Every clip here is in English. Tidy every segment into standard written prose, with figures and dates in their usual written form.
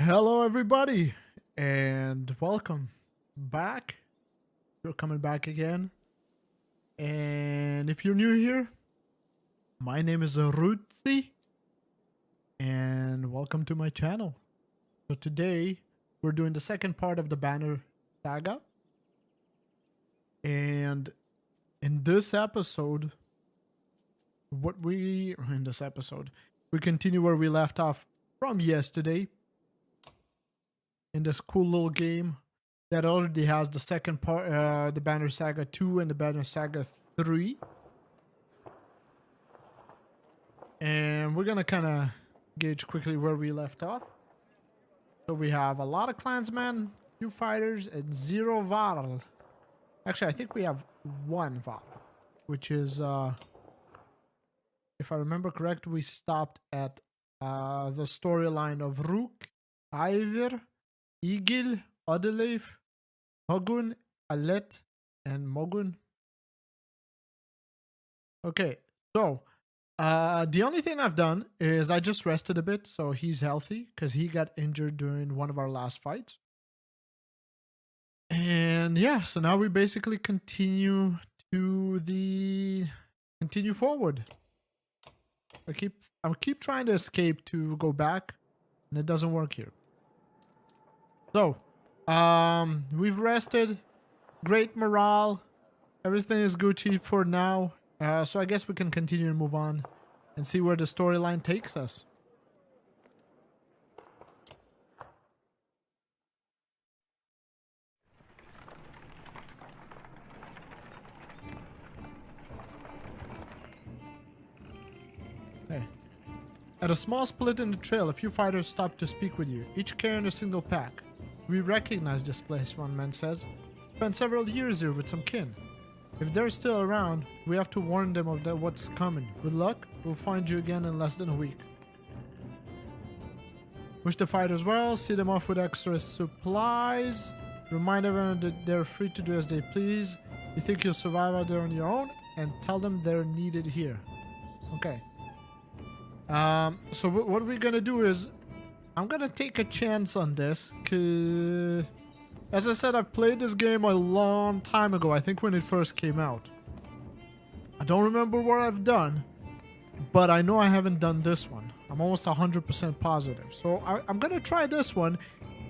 Hello, everybody, and welcome back. You're coming back again. And if you're new here, my name is Rutzi, and welcome to my channel. So today, we're doing the second part of the Banner Saga. And in this episode, we continue where we left off from yesterday. In this cool little game that already has the second part, the Banner Saga 2 and the Banner Saga 3. And we're gonna kind of gauge quickly where we left off. So we have a lot of clansmen, few fighters, and 0 Varl. Actually, I think we have 1 Varl, which is, if I remember correct, we stopped at the storyline of Rook, Ivor, Egil, Odeleif, Hogun, Alet, and Mogun. Okay, so the only thing I've done is I just rested a bit, so he's healthy because he got injured during one of our last fights. And yeah, so now we basically continue forward. I keep trying to escape to go back, and it doesn't work here. So, we've rested, great morale, everything is Gucci for now, so I guess we can continue and move on and see where the storyline takes us. Hey. At a small split in the trail, a few fighters stopped to speak with you, each carrying a single pack. We recognize this place, one man says. Spent several years here with some kin. If they're still around, we have to warn them of what's coming. With luck, we'll find you again in less than a week. Wish the fighters well, see them off with extra supplies. Remind everyone that they're free to do as they please. You think you'll survive out there on your own? And tell them they're needed here. Okay. So what we're gonna do is I'm gonna take a chance on this, cause as I said, I've played this game a long time ago, I think when it first came out. I don't remember what I've done, but I know I haven't done this one. I'm almost 100% positive. So I'm gonna try this one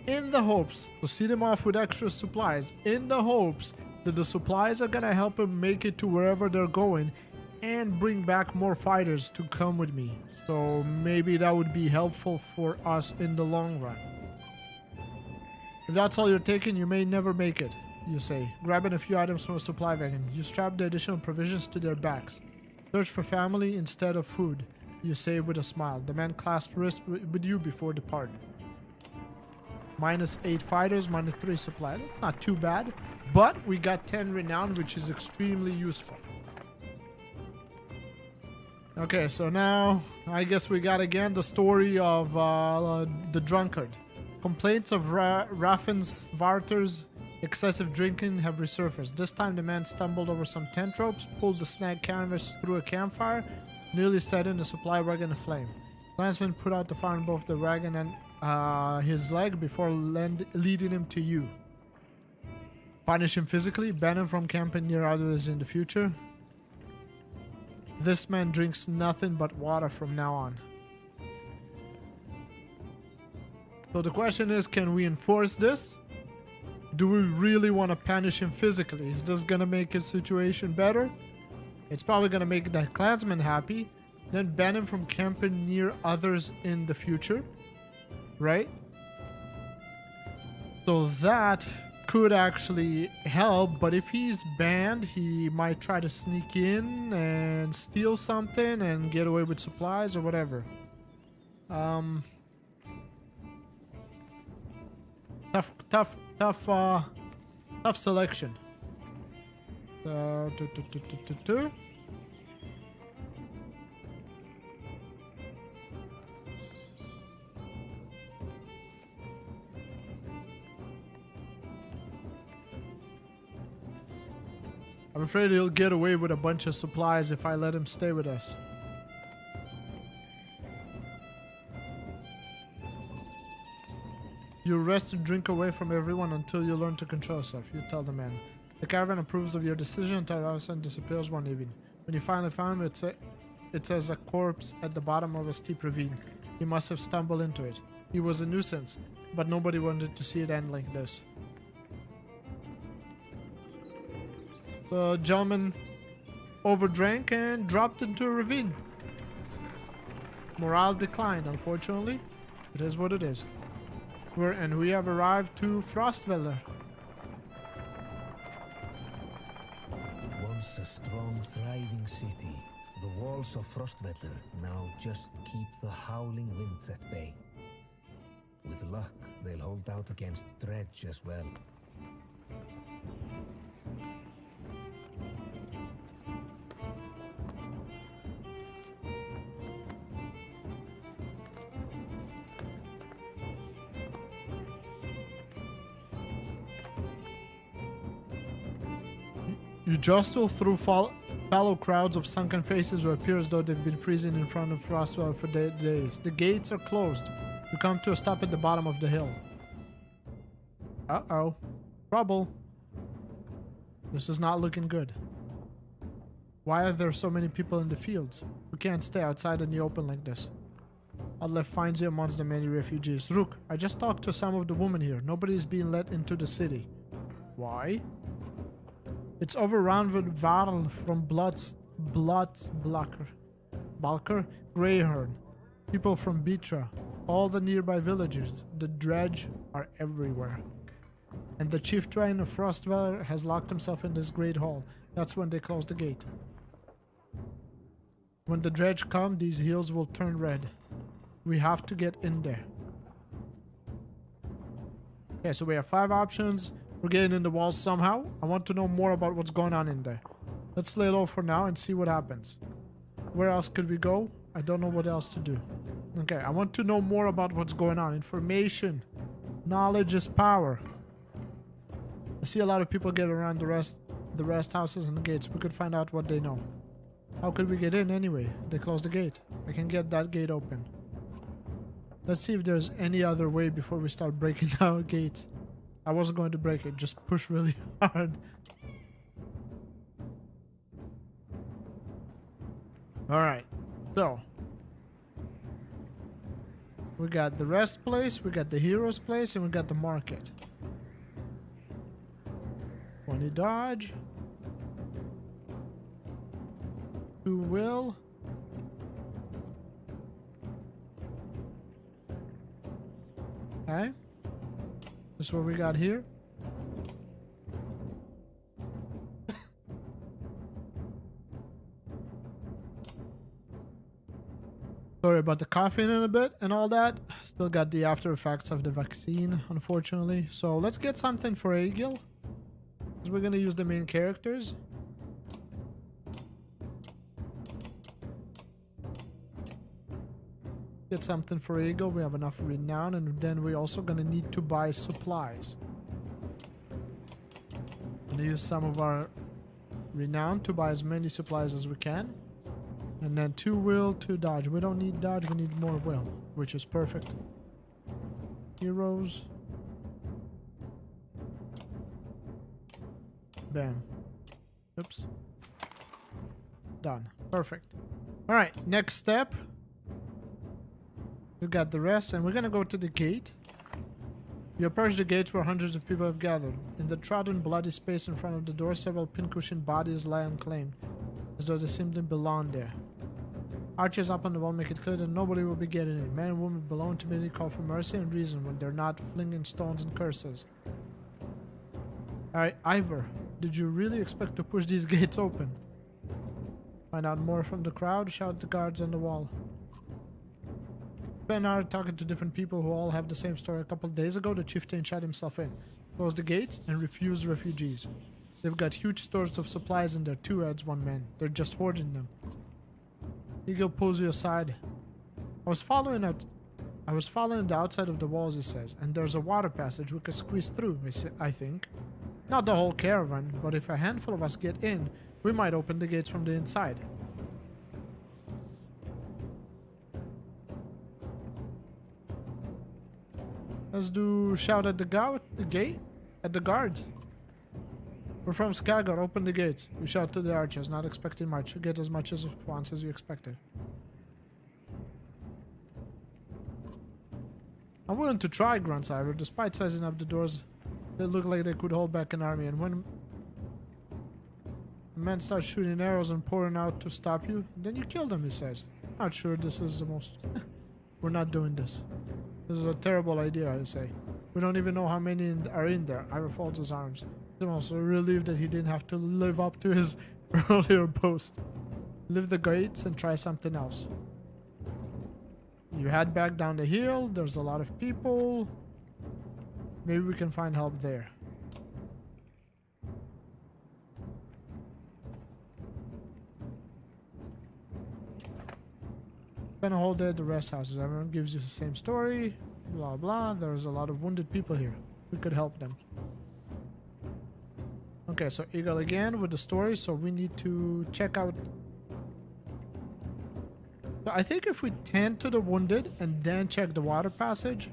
in the hopes to see them off with extra supplies, in the hopes that the supplies are gonna help them make it to wherever they're going and bring back more fighters to come with me. So maybe that would be helpful for us in the long run. If that's all you're taking, you may never make it, you say, grabbing a few items from a supply wagon. You strap the additional provisions to their backs. Search for family instead of food, you say with a smile. The man clasps wrists with you before departing. -8 fighters, -3 supply. That's not too bad, but we got 10 renown, which is extremely useful. Okay, so now I guess we got again the story of the drunkard. Complaints of Raffensvarter's excessive drinking have resurfaced. This time the man stumbled over some tent ropes, pulled the snag canvas through a campfire, nearly set in the supply wagon aflame. Clansmen put out the fire on both the wagon and his leg before leading him to you. Punish him physically, ban him from camping near others in the future. This man drinks nothing but water from now on. So the question is, can we enforce this? Do we really want to punish him physically? Is this gonna make his situation better? It's probably gonna make the clansman happy. Then ban him from camping near others in the future. Right? So that could actually help, but if he's banned, he might try to sneak in and steal something and get away with supplies or whatever. Tough selection. I'm afraid he'll get away with a bunch of supplies if I let him stay with us. You rest and drink away from everyone until you learn to control yourself, you tell the man. The caravan approves of your decision until Rasen disappears one evening. When you finally find him, it says a corpse at the bottom of a steep ravine. He must have stumbled into it. He was a nuisance, but nobody wanted to see it end like this. The gentleman overdrank and dropped into a ravine. Morale declined, unfortunately. It is what it is. We have arrived to Frostweller. Once a strong, thriving city, the walls of Frostweller now just keep the howling winds at bay. With luck, they'll hold out against Dredge as well. You jostle through fallow crowds of sunken faces who appear as though they've been freezing in front of Frostwell for days. The gates are closed. You come to a stop at the bottom of the hill. Uh-oh. Trouble. This is not looking good. Why are there so many people in the fields? We can't stay outside in the open like this. Allah finds you amongst the many refugees. Rook, I just talked to some of the women here. Nobody is being let into the city. Why? It's overrun with Varl from Balker, Greyhorn, people from Bitra, all the nearby villages. The Dredge are everywhere. And the chieftain of Frostweller has locked himself in this great hall. That's when they close the gate. When the Dredge come, these hills will turn red. We have to get in there. Okay, so we have 5 options. We're getting in the walls somehow. I want to know more about what's going on in there. Let's lay low for now and see what happens. Where else could we go? I don't know what else to do. Okay, I want to know more about what's going on. Information. Knowledge is power. I see a lot of people get around the rest houses and the gates. We could find out what they know. How could we get in anyway? They closed the gate. I can get that gate open. Let's see if there's any other way before we start breaking down gates. I wasn't going to break it, just push really hard. Alright, so we got the rest place, we got the hero's place, and we got the market. 20 dodge. 2 will. Okay. This is what we got here. Sorry about the coughing in a bit and all that. Still got the after effects of the vaccine, unfortunately. So let's get something for Egil, because we're gonna use the main characters. Get something for Egil. We have enough renown, and then we're also gonna need to buy supplies. I'm gonna use some of our renown to buy as many supplies as we can. And then 2 will, 2 dodge. We don't need dodge, we need more will, which is perfect. Heroes. Bam. Oops. Done. Perfect. Alright, next step. We got the rest, and we're gonna go to the gate. You approach the gate where hundreds of people have gathered. In the trodden, bloody space in front of the door, several pincushioned bodies lie unclaimed, as though they simply belong there. Archers up on the wall make it clear that nobody will be getting in. Men and women below intimately call for mercy and reason when they're not flinging stones and curses. Alright, Ivor, did you really expect to push these gates open? Find out more from the crowd, shout the guards on the wall. Ben are talking to different people who all have the same story. A couple of days ago, the chieftain shut himself in, closed the gates, and refused refugees. They've got huge stores of supplies in there too, adds one man. They're just hoarding them. Egil pulls you aside. I was following the outside of the walls, he says, and there's a water passage we could squeeze through, I think. Not the whole caravan, but if a handful of us get in, we might open the gates from the inside. Let's do shout at the gate? At the guards. We're from Skagar, open the gates. You shout to the archers, not expecting much. You get as much as response as you expected. I'm willing to try, grunts Ivor. Despite sizing up the doors, they look like they could hold back an army, and when men start shooting arrows and pouring out to stop you, then you kill them, he says. Not sure this is the most... We're not doing this. This is a terrible idea, I say. We don't even know how many are in there. Ivor folds his arms. I'm also relieved that he didn't have to live up to his earlier boast. Leave the gates and try something else. You head back down the hill. There's a lot of people. Maybe we can find help there. Spend a whole day at the rest houses. Everyone gives you the same story. Blah blah. There's a lot of wounded people here. We could help them. Okay, so Eagle again with the story. So we need to check out. So I think if we tend to the wounded and then check the water passage,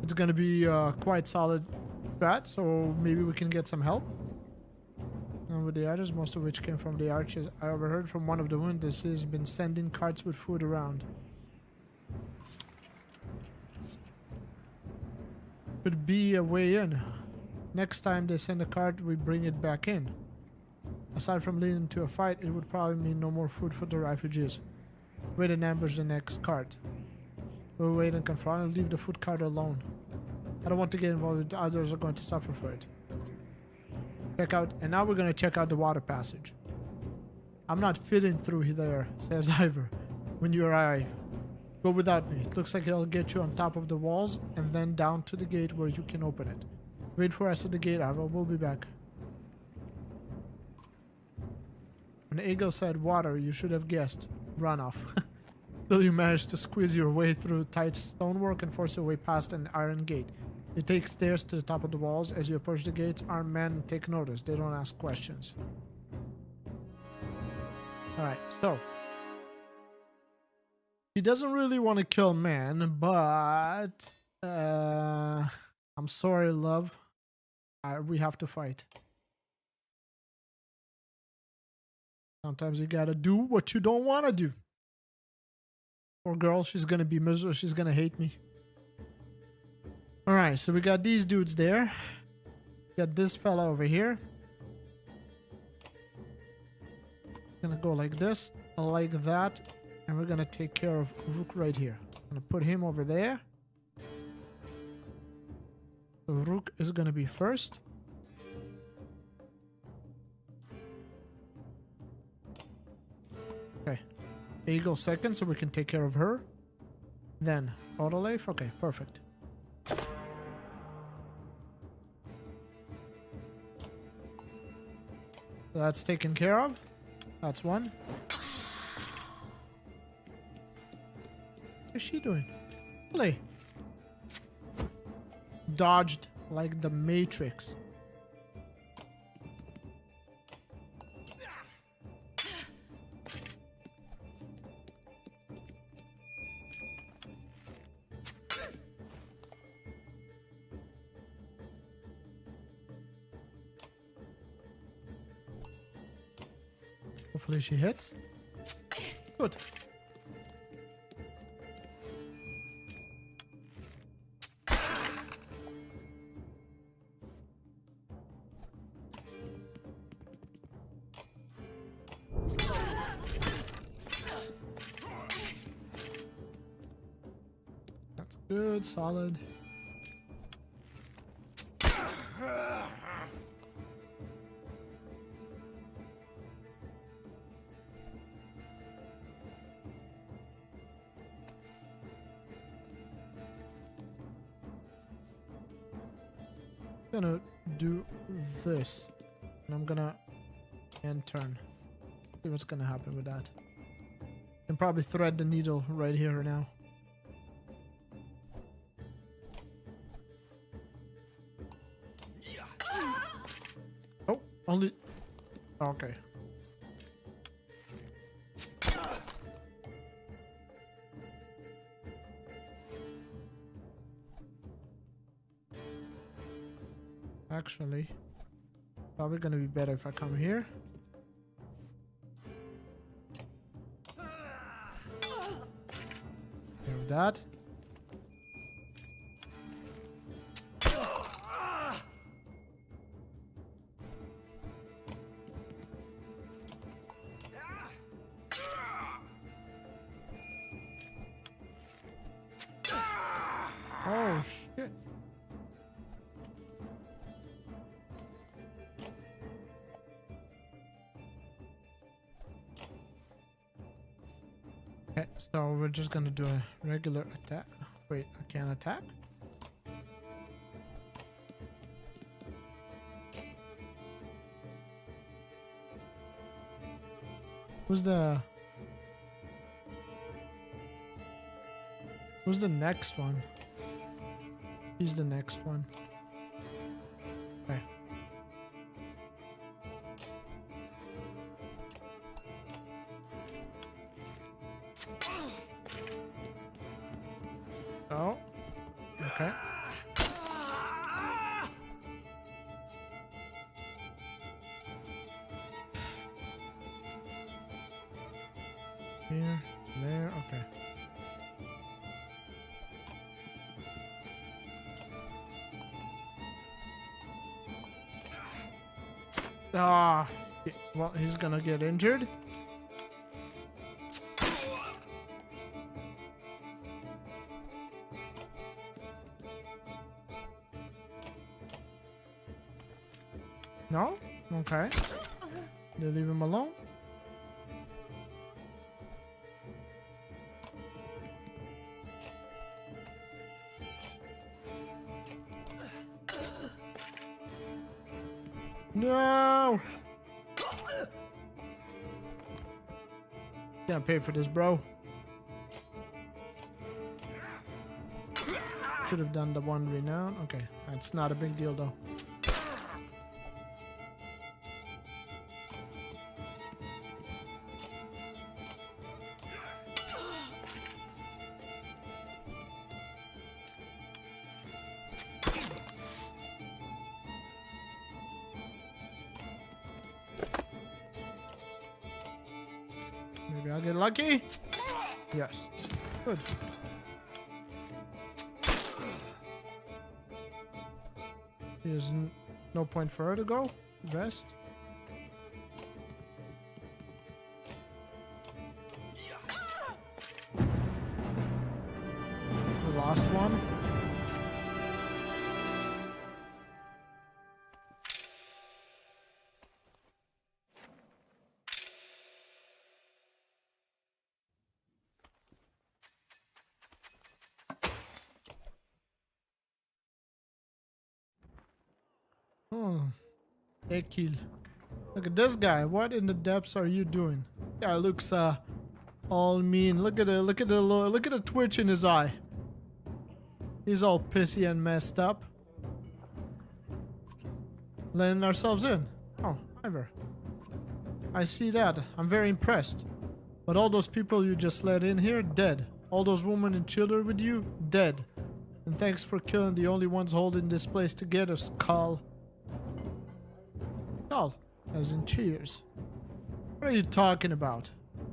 it's gonna be quite solid strat. So maybe we can get some help. And with the others, most of which came from the archers. I overheard from one of the wounded he's been sending carts with food around. Could be a way in. Next time they send a cart, we bring it back in. Aside from leading to a fight, it would probably mean no more food for the refugees. Wait and ambush the next cart. We'll wait and confront and leave the food cart alone. I don't want to get involved. Others are going to suffer for it. Check out, and now we're going to check out the water passage. I'm not fitting through there, says Ivor. When you arrive, go without me. It looks like it'll get you on top of the walls and then down to the gate where you can open it. Wait for us at the gate, Ivor. We'll be back. When Eagle said water, you should have guessed runoff. Till you manage to squeeze your way through tight stonework and force your way past an iron gate. You take stairs to the top of the walls. As you approach the gates, armed men take notice. They don't ask questions. Alright, so. He doesn't really want to kill men, but... I'm sorry, love. We have to fight. Sometimes you gotta do what you don't want to do. Poor girl, she's gonna be miserable. She's gonna hate me. Alright, so we got these dudes there. Got this fella over here. Gonna go like this, like that, and we're gonna take care of Rook right here. Gonna put him over there. So Rook is gonna be first. Okay. Eagle second, so we can take care of her. Then Autoleif. Okay, perfect. So that's taken care of. That's one. What is she doing? Really? Dodged like the Matrix. Hopefully she hits. Good. That's good, solid. Gonna do this, and I'm gonna end turn. See what's gonna happen with that. Can probably thread the needle right here now. Oh, only. Okay. actually. Probably gonna be better if I come here. Have that. Oh shit. Okay, so we're just gonna do a regular attack. Wait, I can't attack? Who's the next one? He's the next one. Okay. Oh. Okay. Here, there, okay. Ah, well, he's gonna get injured. No? Okay. They leave him alone? No! Can't pay for this, bro. Should have done the one renown. Okay, that's not a big deal though. Maybe I'll get lucky. Yes. Good. There's no point for her to go. Rest. The last one. Oh, Ekil. Look at this guy. What in the depths are you doing? Guy looks all mean. Look at the twitch in his eye. He's all pissy and messed up. Letting ourselves in. Oh, Ivor. I see that. I'm very impressed. But all those people you just let in here, dead. All those women and children with you, dead. And thanks for killing the only ones holding this place together, Skull. Skull, as in cheers. What are you talking about?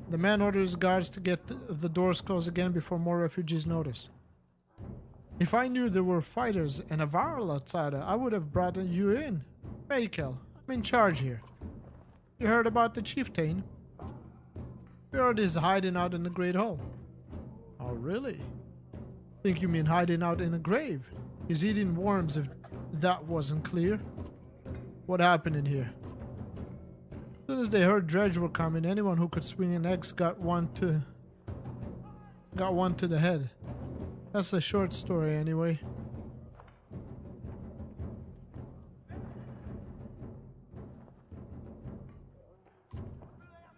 The man orders guards to get the doors closed again before more refugees notice. If I knew there were fighters and a Varl outside, I would have brought you in. Michael, I'm in charge here. You heard about the chieftain? Björn is hiding out in the Great Hall. Oh, really? Think you mean hiding out in a grave? He's eating worms if that wasn't clear. What happened in here? As soon as they heard Dredge were coming, anyone who could swing an axe got one to the head. That's a short story anyway.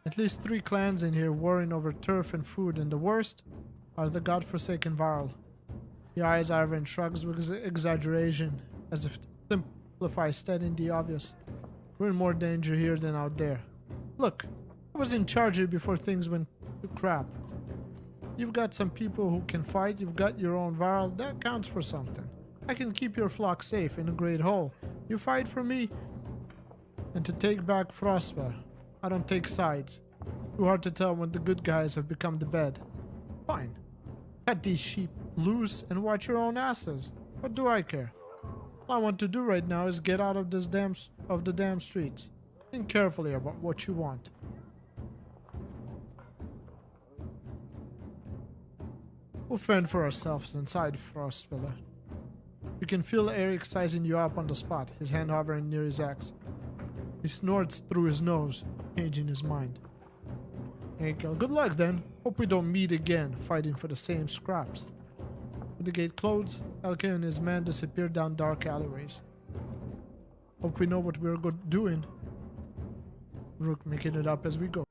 At least 3 clans in here warring over turf and food, and the worst are the godforsaken Varl. He eyes Ivor and shrugs with exaggeration, as if to simplify stating the obvious. We're in more danger here than out there. Look, I was in charge here before things went to crap. You've got some people who can fight, you've got your own Varl, that counts for something. I can keep your flock safe in a Great Hall, You fight for me and to take back Frostwell. I don't take sides. Too hard to tell when the good guys have become the bad. Fine. Cut these sheep loose and watch your own asses. What do I care? All I want to do right now is get out of the damn streets. Think carefully about what you want. We'll fend for ourselves inside Frostvilla. You can feel Eric sizing you up on the spot, his hand hovering near his axe. He snorts through his nose, changing his mind. Enkel, good luck then. Hope we don't meet again, fighting for the same scraps. With the gate closed, Elkin and his men disappear down dark alleyways. Hope we know what we're doing. Rook making it up as we go.